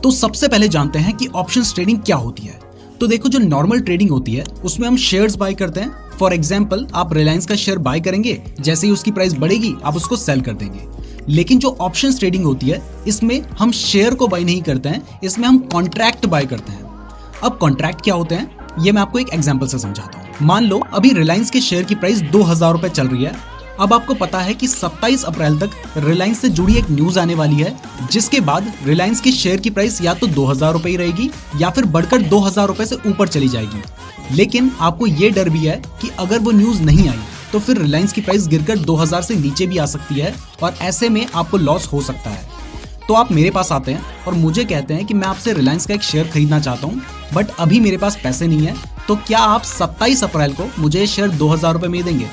तो सबसे पहले जानते हैं कि ऑप्शंस ट्रेडिंग क्या होती है। तो देखो, जो नॉर्मल ट्रेडिंग होती है उसमें हम शेयर्स बाय करते हैं। फॉर एग्जांपल, आप रिलायंस का शेयर बाय करेंगे, जैसे ही उसकी प्राइस बढ़ेगी आप उसको सेल कर देंगे। लेकिन जो ऑप्शंस ट्रेडिंग होती है इसमें हम शेयर को बाय नहीं करते हैं, इसमें हम कॉन्ट्रैक्ट बाय करते हैं। अब कॉन्ट्रैक्ट क्या होते हैं ये मैं आपको एक एग्जांपल से समझाता हूँ। मान लो अभी रिलायंस के शेयर की प्राइस 2000 रुपए चल रही है। अब आपको पता है कि 27 अप्रैल तक रिलायंस से जुड़ी एक न्यूज आने वाली है, जिसके बाद रिलायंस के शेयर की प्राइस या तो 2000 रुपए ही रहेगी या फिर बढ़कर 2000 रुपए से ऊपर चली जाएगी। लेकिन आपको ये डर भी है कि अगर वो न्यूज नहीं आई तो फिर रिलायंस की प्राइस गिरकर 2000 से नीचे भी आ सकती है और ऐसे में आपको लॉस हो सकता है। तो आप मेरे पास आते हैं और मुझे कहते हैं कि मैं आपसे रिलायंस का एक शेयर खरीदना चाहता हूँ, बट अभी मेरे पास पैसे नहीं है, तो क्या आप 27 अप्रैल को मुझे ये शेयर 2000 रुपए में देंगे?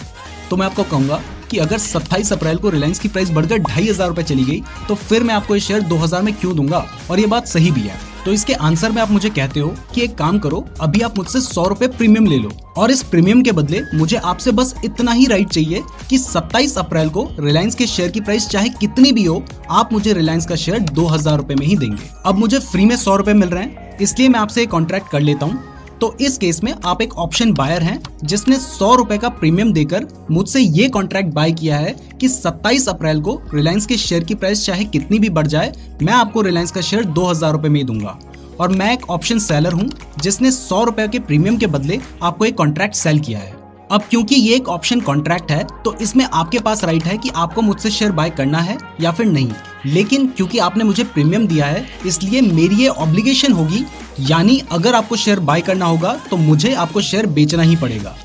तो मैं आपको कहूंगा कि अगर 27 अप्रैल को रिलायंस की प्राइस बढ़कर 2500 रुपए चली गई तो फिर मैं आपको ये शेयर 2000 में क्यों दूंगा, और ये बात सही भी है। तो इसके आंसर में आप मुझे कहते हो कि एक काम करो, अभी आप मुझसे 100 रुपए प्रीमियम ले लो और इस प्रीमियम के बदले मुझे आपसे बस इतना ही राइट चाहिए कि 27 अप्रैल को रिलायंस के शेयर की प्राइस चाहे कितनी भी हो, आप मुझे रिलायंस का शेयर 2000 रुपए में ही देंगे। अब मुझे फ्री में 100 रुपए मिल रहे हैं, इसलिए मैं आपसे कॉन्ट्रैक्ट कर लेता हूँ। तो इस केस में आप एक ऑप्शन बायर हैं जिसने 100 रुपए का प्रीमियम देकर मुझसे ये कॉन्ट्रैक्ट बाय किया है कि 27 अप्रैल को रिलायंस के शेयर की प्राइस चाहे कितनी भी बढ़ जाए, मैं आपको रिलायंस का शेयर 2000 रुपए में ही दूंगा। और मैं एक ऑप्शन सेलर हूं जिसने 100 रुपए के प्रीमियम के बदले आपको एक कॉन्ट्रैक्ट सेल किया है। अब क्योंकि ये एक ऑप्शन कॉन्ट्रैक्ट है तो इसमें आपके पास राइट है कि आपको मुझसे शेयर बाय करना है या फिर नहीं। लेकिन क्योंकि आपने मुझे प्रीमियम दिया है इसलिए मेरी ये ऑब्लिगेशन होगी, यानी अगर आपको शेयर बाय करना होगा तो मुझे आपको शेयर बेचना ही पड़ेगा।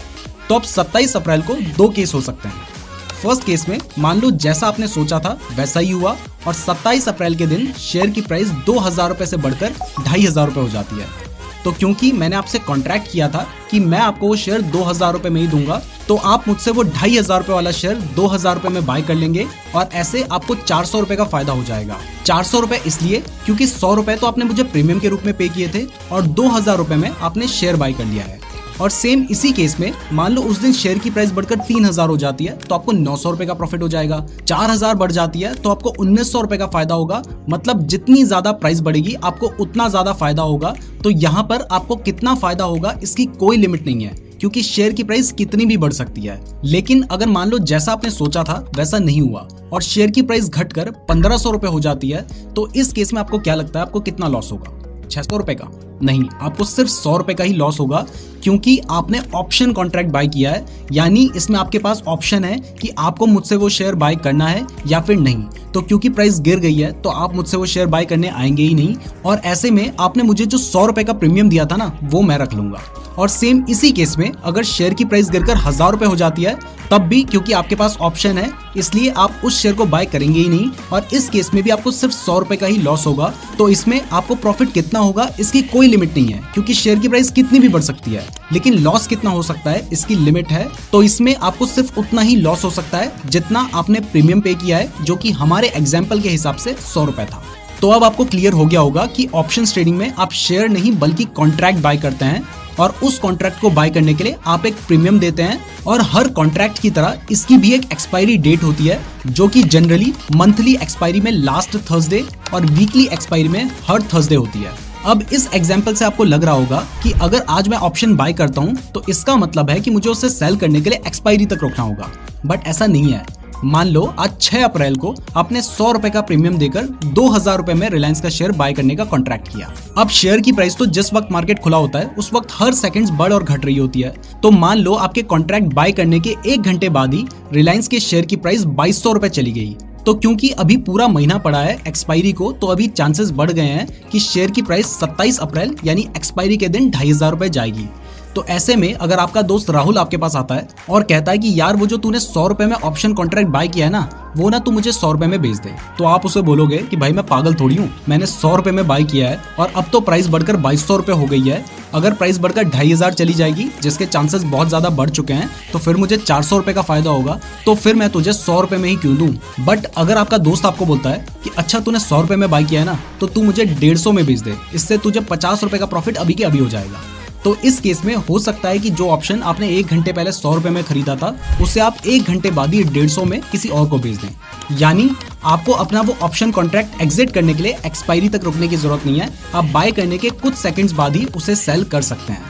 तो अब 27 अप्रैल को दो केस हो सकते हैं। फर्स्ट केस में मान लो जैसा आपने सोचा था वैसा ही हुआ और 27 अप्रैल के दिन शेयर की प्राइस 2000 रुपए से बढ़कर 2500 रुपए हो जाती है। तो क्योंकि मैंने आपसे कॉन्ट्रैक्ट किया था कि मैं आपको वो शेयर 2000 रुपए में ही दूंगा, तो आप मुझसे वो 2500 रुपए वाला शेयर 2000 रुपए में बाय कर लेंगे और ऐसे आपको 400 रुपए का फायदा हो जाएगा। 400 रुपए इसलिए क्योंकि 100 रुपए तो आपने मुझे प्रीमियम के रूप में पे किए थे और 2000 रुपए में आपने शेयर बाय कर लिया है। और सेम इसी केस में मान लो उस दिन शेयर की प्राइस बढ़कर 3000 हो जाती है तो आपको 900 रुपए का प्रॉफिट हो जाएगा। 4000 बढ़ जाती है तो आपको 1900 रुपए का फायदा होगा। मतलब जितनी ज्यादा प्राइस बढ़ेगी आपको उतना ज्यादा फायदा होगा। तो यहाँ पर आपको कितना फायदा होगा इसकी कोई लिमिट नहीं है, क्योंकि शेयर की प्राइस कितनी भी बढ़ सकती है। लेकिन अगर मान लो जैसा आपने सोचा था वैसा नहीं हुआ और शेयर की प्राइस घटकर 1500 रुपए हो जाती है, तो इस केस में आपको क्या लगता है आपको कितना लॉस होगा? 600 रुपए का? नहीं, आपको सिर्फ 100 रुपए का ही लॉस होगा, क्योंकि आपने ऑप्शन कॉन्ट्रैक्ट बाय किया है। यानी इसमें आपके पास ऑप्शन है कि आपको मुझसे वो शेयर बाय करना है या फिर नहीं। तो क्योंकि प्राइस गिर गई है तो आप मुझसे वो शेयर बाय करने आएंगे ही नहीं, और ऐसे में आपने मुझे जो 100 रुपए का प्रीमियम दिया था ना वो मैं रख लूंगा। और सेम इसी केस में अगर शेयर की प्राइस गिरकर 1000 रुपए हो जाती है तब भी क्योंकि आपके पास ऑप्शन है इसलिए आप उस शेयर को बाय करेंगे ही नहीं, और इस केस में भी आपको सिर्फ 100 रुपए का ही लॉस होगा। तो इसमें आपको प्रॉफिट कितना होगा इसकी कोई लिमिट नहीं है, क्योंकि शेयर की प्राइस कितनी भी बढ़ सकती है। लेकिन लॉस कितना हो सकता है इसकी लिमिट है। तो इसमें आपको सिर्फ उतना ही लॉस हो सकता है जितना आपने प्रीमियम पे किया है, जो कि हमारे एग्जाम्पल के हिसाब से 100 रुपए था। तो अब आपको क्लियर हो गया होगा कि ऑप्शंस ट्रेडिंग में आप शेयर नहीं बल्कि कॉन्ट्रैक्ट बाय करते हैं, और उस कॉन्ट्रैक्ट को बाय करने के लिए आप एक प्रीमियम देते हैं। और हर कॉन्ट्रैक्ट की तरह इसकी भी एक एक्सपायरी डेट होती है, जो कि जनरली मंथली एक्सपायरी में लास्ट थर्सडे और वीकली एक्सपायरी में हर थर्सडे होती है। अब इस एग्जाम्पल से आपको लग रहा होगा कि अगर आज मैं ऑप्शन बाय करता हूं तो इसका मतलब है कि मुझे उसे सेल करने के लिए एक्सपायरी तक रोकना होगा, बट ऐसा नहीं है। मान लो आज 6 अप्रैल को आपने 100 रुपए का प्रीमियम देकर 2000 रुपए में रिलायंस का शेयर बाय करने का कॉन्ट्रैक्ट किया। अब शेयर की प्राइस तो जिस वक्त मार्केट खुला होता है उस वक्त हर सेकंड्स बढ़ और घट रही होती है। तो मान लो आपके कॉन्ट्रैक्ट बाय करने के 1 घंटे बाद ही रिलायंस के शेयर की प्राइस 2200 रुपए चली गई। तो क्योंकि अभी पूरा महीना पड़ा है एक्सपायरी को, तो अभी चांसेस बढ़ गए हैं कि शेयर की प्राइस 27 अप्रैल यानी एक्सपायरी के दिन 2500 रुपए जाएगी। तो ऐसे में अगर आपका दोस्त राहुल आपके पास आता है और कहता है कि यार वो जो तूने 100 रुपए में ऑप्शन कॉन्ट्रैक्ट बाय किया है ना, वो ना तू मुझे 100 रुपए में बेच दे, तो आप उसे बोलोगे कि भाई मैं पागल थोड़ी हूँ, मैंने 100 रुपए में बाय किया है और अब तो प्राइस बढ़कर 2200 रुपए हो गई है। अगर प्राइस बढ़कर 2500 चली जाएगी, जिसके चांसेस बहुत ज्यादा बढ़ चुके हैं, तो फिर मुझे 400 रुपए का फायदा होगा, तो फिर मैं तुझे 100 रुपए में ही क्यों दूं। बट अगर आपका दोस्त आपको बोलता है कि अच्छा तूने 100 रुपए में बाय किया है ना, तो तू मुझे 150 में बेच दे, इससे तुझे 50 रुपए का प्रॉफिट अभी के अभी हो जाएगा। तो इस केस में हो सकता है कि जो ऑप्शन आपने 1 घंटे पहले 100 रुपए में खरीदा था, उसे आप 1 घंटे बाद ही 150 में किसी और को बेच दें। यानी आपको अपना वो ऑप्शन कॉन्ट्रैक्ट एग्जिट करने के लिए एक्सपायरी तक रुकने की जरूरत नहीं है। आप बाय करने के कुछ सेकंड्स बाद ही उसे सेल कर सकते हैं।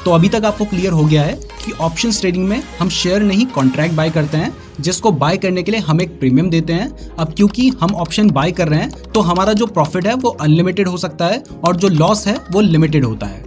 तो अभी तक आपको क्लियर हो गया है कि ऑप्शंस ट्रेडिंग में हम शेयर नहीं कॉन्ट्रैक्ट बाय करते हैं, जिसको बाय करने के लिए हम एक प्रीमियम देते हैं। अब क्योंकि हम ऑप्शन बाय कर रहे हैं तो हमारा जो प्रॉफिट है वो अनलिमिटेड हो सकता है और जो लॉस है वो लिमिटेड होता है।